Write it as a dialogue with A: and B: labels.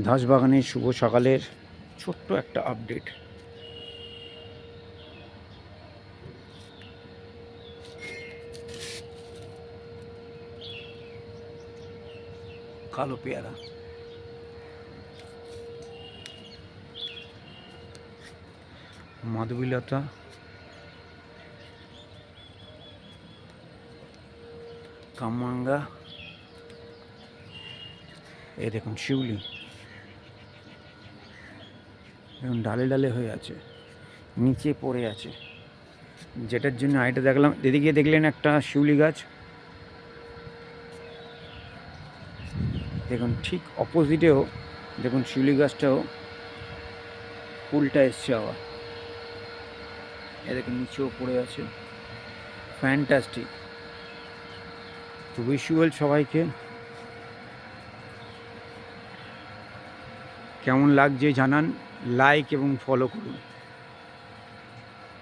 A: ধাসবাগানের শুভ সকালের ছোট্ট একটা আপডেট। কালো পেয়ারা, মাধবীলতা, কামরাঙ্গা, এই দেখুন শিউলি, দেখুন ডালে ডালে হয়ে আছে, নিচে পড়ে আছে, যেটার জন্য আইটা দেখলাম। এদিকে দেখলেন একটা শিউলি গাছ, দেখুন ঠিক অপোজিটেও দেখুন শিউলি গাছটাও ফুলটা এসছে আবার, এ দেখুন নিচেও পড়ে আছে। ফ্যান্টাস্টিক। তো উইশুয়াল সবাইকে। কেমন লাগছে জানান, লাইক এবং ফলো করুন।